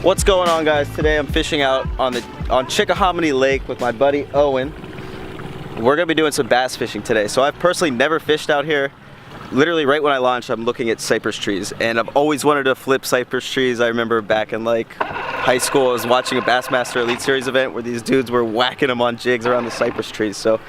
What's going on, guys? Today I'm fishing out on Chickahominy Lake with my buddy Owen. We're gonna be doing some bass fishing today. So I've personally never fished out here. Literally right when I launched, I'm looking at cypress trees, and I've always wanted to flip cypress trees. I remember back in like high school, I was watching a Bassmaster Elite Series event where these dudes were whacking them on jigs around the cypress trees. So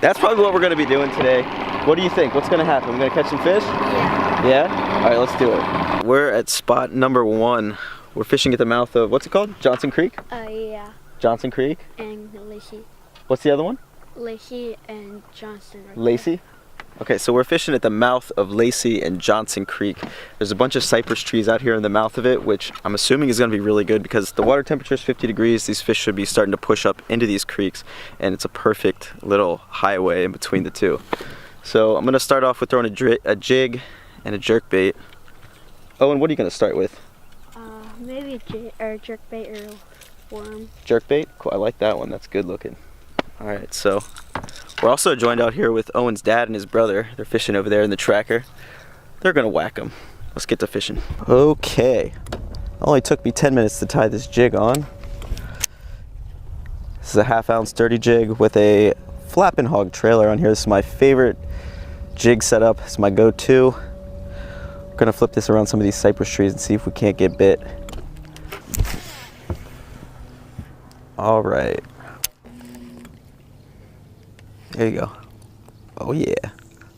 that's probably what we're gonna be doing today. What do you think? What's gonna happen? We're gonna catch some fish? Yeah. Yeah? All right, let's do it. We're at spot number 1. We're fishing at the mouth of, what's it called? Johnson Creek? Yeah. Johnson Creek. And Lacey. What's the other one? Lacey and Johnson. Right Lacey? Okay, so we're fishing at the mouth of Lacey and Johnson Creek. There's a bunch of cypress trees out here in the mouth of it, which I'm assuming is gonna be really good because the water temperature is 50 degrees. These fish should be starting to push up into these creeks, and it's a perfect little highway in between the two. So I'm gonna start off with throwing a jig and a jerk bait. Owen, what are you gonna start with? Maybe a jerk bait or worm. Jerk bait? Cool, I like that one. That's good looking. All right, so we're also joined out here with Owen's dad and his brother. They're fishing over there in the tracker. They're gonna whack them. Let's get to fishing. Okay, only took me 10 minutes to tie this jig on. This is a 1/2 ounce dirty jig with a flapping hog trailer on here. This is my favorite jig setup. It's my go-to. We're gonna flip this around some of these cypress trees and see if we can't get bit. All right. There you go. Oh yeah,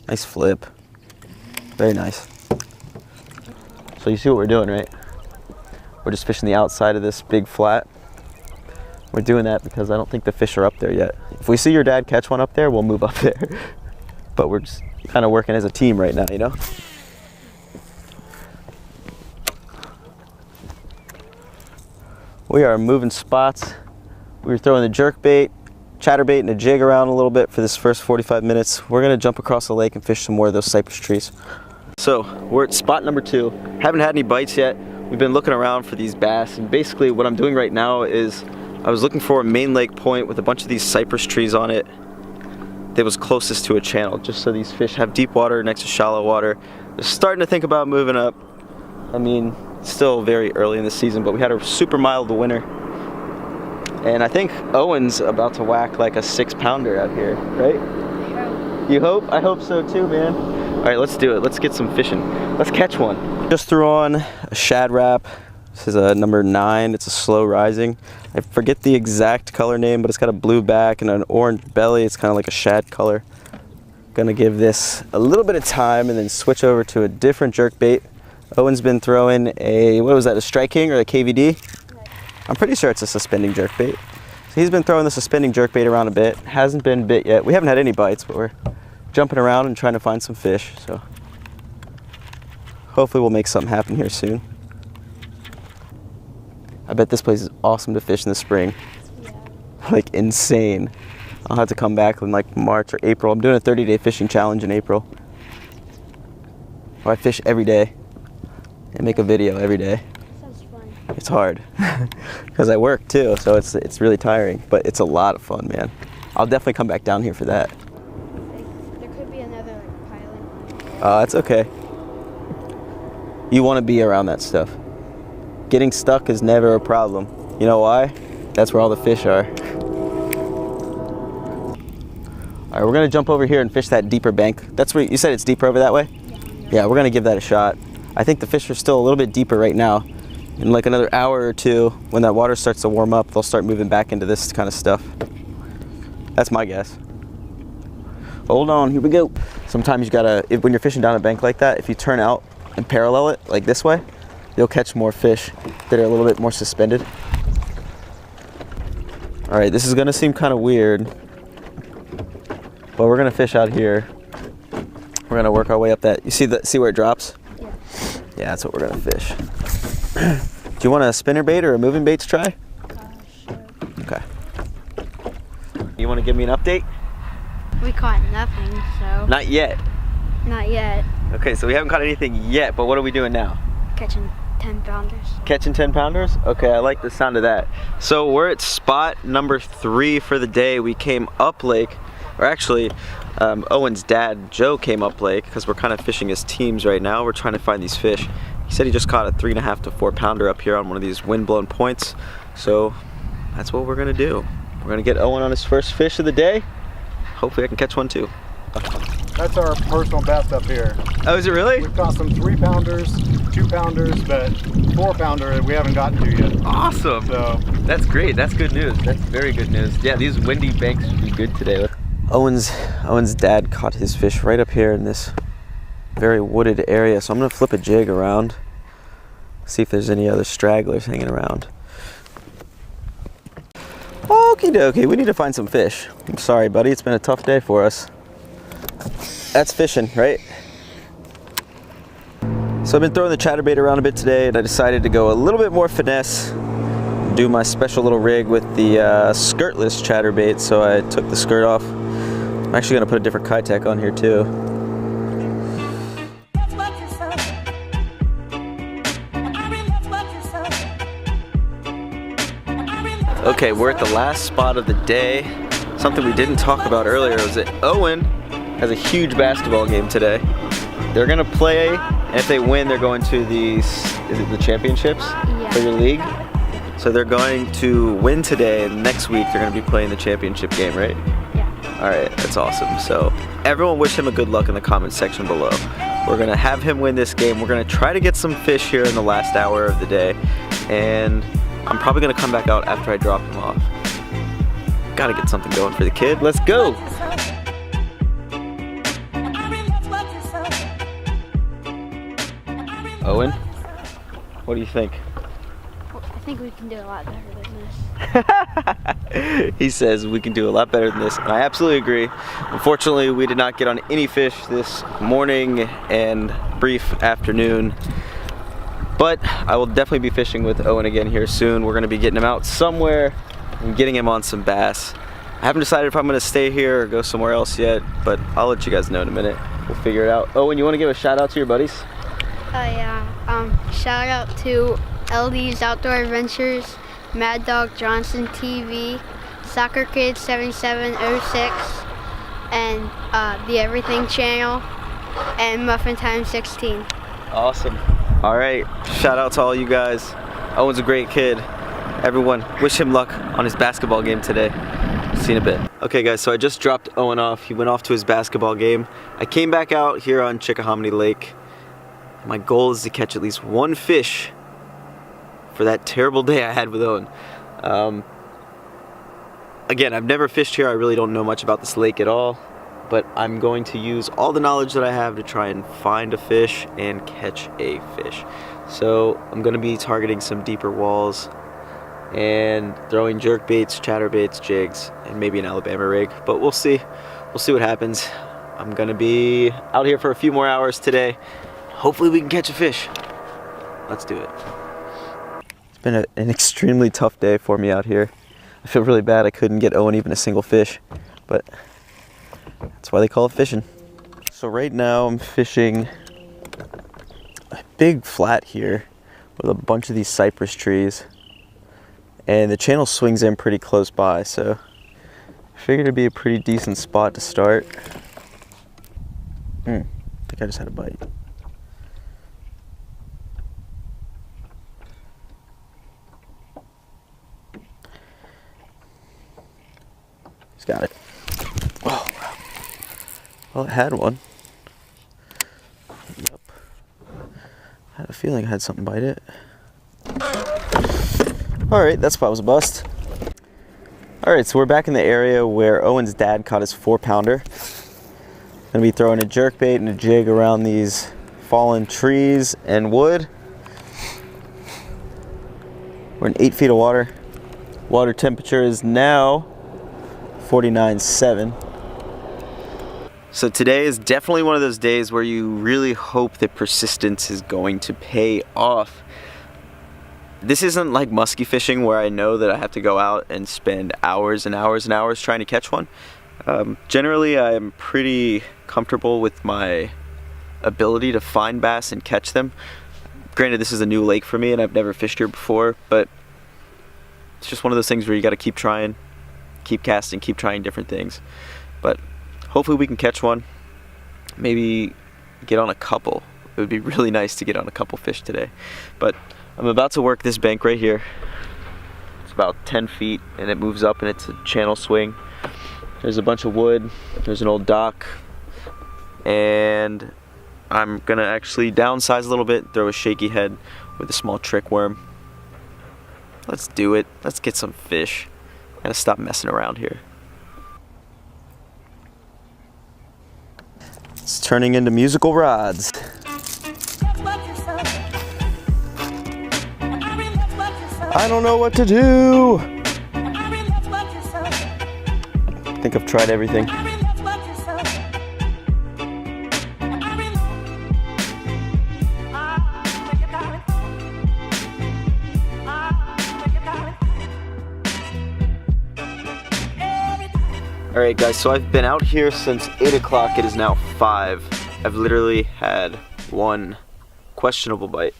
nice flip. Very nice. So you see what we're doing, right? We're just fishing the outside of this big flat. We're doing that because I don't think the fish are up there yet. If we see your dad catch one up there, we'll move up there. But we're just kind of working as a team right now, you know? We are moving spots. We were throwing the jerk bait, chatterbait, and a jig around a little bit for this first 45 minutes. We're gonna jump across the lake and fish some more of those cypress trees. So we're at spot number 2. Haven't had any bites yet. We've been looking around for these bass, and basically what I'm doing right now is I was looking for a main lake point with a bunch of these cypress trees on it that was closest to a channel, just so these fish have deep water next to shallow water. They're starting to think about moving up. I mean, it's still very early in the season, but we had a super mild winter. And I think Owen's about to whack like a 6-pounder out here, right? Yeah. You hope? I hope so too, man. All right, let's do it. Let's get some fishing. Let's catch one. Just threw on a shad wrap. This is a number 9. It's a slow rising. I forget the exact color name, but it's got a blue back and an orange belly. It's kind of like a shad color. Gonna give this a little bit of time and then switch over to a different jerk bait. Owen's been throwing a, what was that, a Strike King or a KVD? I'm pretty sure it's a suspending jerkbait. So he's been throwing the suspending jerkbait around a bit. Hasn't been bit yet. We haven't had any bites, but we're jumping around and trying to find some fish. So hopefully we'll make something happen here soon. I bet this place is awesome to fish in the spring. Yeah. Like insane. I'll have to come back in like March or April. I'm doing a 30-day fishing challenge in April, where I fish every day and make a video every day. Sounds fun. It's hard because I work too, so it's really tiring, but it's a lot of fun, man. I'll definitely come back down here for that. There could be another pilot. That's okay. You want to be around that stuff. Getting stuck is never a problem. You know why? That's where all the fish are. All right, we're gonna jump over here and fish that deeper bank. That's where you said it's deeper over that way? Yeah, we're gonna give that a shot. I think the fish are still a little bit deeper right now. In like another hour or two, when that water starts to warm up, they'll start moving back into this kind of stuff. That's my guess. Hold on, here we go. Sometimes you gotta, when you're fishing down a bank like that, if you turn out and parallel it like this way, you'll catch more fish that are a little bit more suspended. All right, this is gonna seem kind of weird, but we're gonna fish out here. We're gonna work our way up that, you see where it drops? Yeah. Yeah, that's what we're gonna fish. Do you want a spinner bait or a moving bait to try? Sure. Okay. You wanna give me an update? We caught nothing, so. Not yet. Not yet. Okay, so we haven't caught anything yet, but what are we doing now? Catching 10-pounders. Catching 10-pounders? Okay, I like the sound of that. So we're at spot number 3 for the day. We came up lake, or actually, Owen's dad, Joe, came up lake because we're kind of fishing as teams right now. We're trying to find these fish. He said he just caught a 3.5 to 4 pounder up here on one of these wind-blown points. So that's what we're gonna do. We're gonna get Owen on his first fish of the day. Hopefully I can catch one too. That's our personal best up here. Oh, is it really? We've caught some 3 pounders, 2 pounders, but 4 pounder we haven't gotten to yet. Awesome. So that's great. That's good news. That's very good news. Yeah, these windy banks should be good today. Owen's dad caught his fish right up here in this very wooded area. So I'm gonna flip a jig around, see if there's any other stragglers hanging around. Okie dokie, we need to find some fish. I'm sorry, buddy. It's been a tough day for us. That's fishing, right? So I've been throwing the chatterbait around a bit today, and I decided to go a little bit more finesse, do my special little rig with the skirtless chatterbait. So I took the skirt off. I'm actually gonna put a different Kitech on here too. Okay, we're at the last spot of the day. Something we didn't talk about earlier was that Owen has a huge basketball game today. They're gonna play, and if they win, they're going to the championships for your league? So they're going to win today, and next week they're gonna be playing the championship game, right? Yeah. All right, that's awesome. So everyone wish him a good luck in the comments section below. We're gonna have him win this game. We're gonna try to get some fish here in the last hour of the day, and I'm probably gonna come back out after I drop him off. Gotta get something going for the kid. Let's go! Owen, what do you think? I think we can do a lot better than this. He says we can do a lot better than this, and I absolutely agree. Unfortunately, we did not get on any fish this morning and brief afternoon, but I will definitely be fishing with Owen again here soon. We're gonna be getting him out somewhere and getting him on some bass. I haven't decided if I'm gonna stay here or go somewhere else yet, but I'll let you guys know in a minute. We'll figure it out. Owen, you wanna give a shout out to your buddies? Oh yeah. Shout out to LD's Outdoor Adventures, Mad Dog Johnson TV, Soccer Kid 7706, and the Everything Channel, and Muffin Time 16. Awesome. All right, shout out to all you guys. Owen's a great kid. Everyone, wish him luck on his basketball game today. See you in a bit. Okay guys, so I just dropped Owen off. He went off to his basketball game. I came back out here on Chickahominy Lake. My goal is to catch at least one fish for that terrible day I had with Owen. Again, I've never fished here. I really don't know much about this lake at all, but I'm going to use all the knowledge that I have to try and find a fish and catch a fish. So I'm going to be targeting some deeper walls and throwing jerk baits, chatterbaits, jigs, and maybe an Alabama rig, but we'll see. We'll see what happens. I'm going to be out here for a few more hours today. Hopefully we can catch a fish. Let's do it. It's been an extremely tough day for me out here. I feel really bad I couldn't get Owen even a single fish, but that's why they call it fishing. So right now I'm fishing a big flat here with a bunch of these cypress trees, and the channel swings in pretty close by, so I figured it'd be a pretty decent spot to start. I think I just had a bite. He's got it. Oh, well, it had one. Yep. I had a feeling I had something bite it. Alright, that spot was a bust. Alright, so we're back in the area where Owen's dad caught his 4-pounder. Gonna be throwing a jerkbait and a jig around these fallen trees and wood. We're in 8 feet of water. Water temperature is now 49.7. So today is definitely one of those days where you really hope that persistence is going to pay off. This isn't like musky fishing where I know that I have to go out and spend hours and hours and hours trying to catch one. Generally, I'm pretty comfortable with my ability to find bass and catch them. Granted, this is a new lake for me and I've never fished here before, but it's just one of those things where you got to keep trying, keep casting, keep trying different things. But hopefully we can catch one, maybe get on a couple. would be really nice to get on a couple fish today. But I'm about to work this bank right here. It's about 10 feet and it moves up and it's a channel swing. There's a bunch of wood, there's an old dock, and I'm gonna actually downsize a little bit, throw a shaky head with a small trick worm. Let's do it. Let's get some fish. Gotta stop messing around here. It's turning into musical rods. I don't know what to do. I think I've tried everything. Alright guys, so I've been out here since 8 o'clock. It is now 5. I've literally had one questionable bite.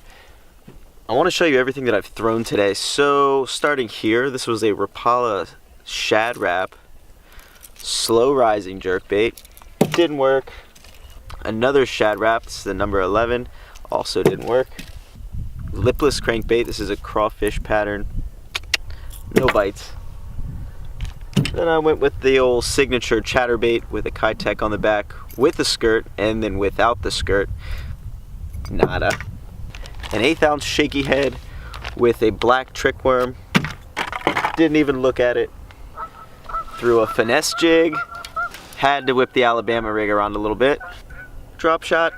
I want to show you everything that I've thrown today. So starting here, this was a Rapala shad wrap, slow rising jerkbait, didn't work. Another shad wrap, this is the number 11, also didn't work. Lipless crankbait, this is a crawfish pattern, no bites. Then I went with the old signature chatterbait with a Kitech on the back with the skirt, and then without the skirt, nada. An 1/8 ounce shaky head with a black trick worm, didn't even look at it. Threw a finesse jig, had to whip the Alabama rig around a little bit. Drop shot,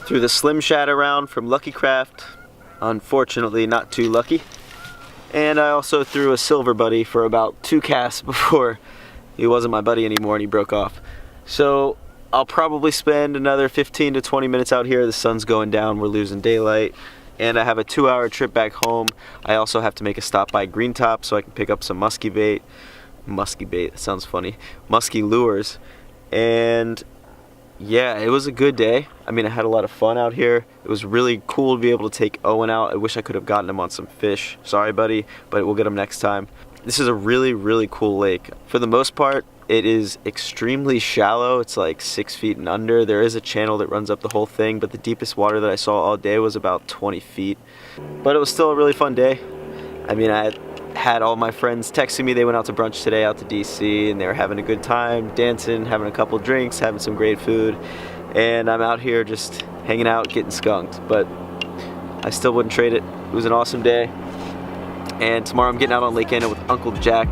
threw the slim shad around from Lucky Craft, unfortunately not too lucky. And I also threw a silver buddy for about 2 casts before he wasn't my buddy anymore and he broke off. So I'll probably spend another 15 to 20 minutes out here. The sun's going down, we're losing daylight. And I have a 2-hour trip back home. I also have to make a stop by Green Top so I can pick up some musky bait. Musky bait, that sounds funny. Musky lures. And yeah, it was a good day. I mean, I had a lot of fun out here. It was really cool to be able to take Owen out. I wish I could have gotten him on some fish. Sorry, buddy, but we'll get him next time. This is a really, really cool lake. For the most part, it is extremely shallow. It's like 6 feet and under. There is a channel that runs up the whole thing, but the deepest water that I saw all day was about 20 feet. But it was still a really fun day. I mean, I had all my friends texting me. They went out to brunch today out to DC and they were having a good time, dancing, having a couple drinks, having some great food. And I'm out here just hanging out, getting skunked. But I still wouldn't trade it. It was an awesome day. And tomorrow I'm getting out on Lake Anna with Uncle Jack.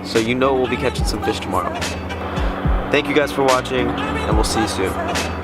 So you know we'll be catching some fish tomorrow. Thank you guys for watching, and we'll see you soon.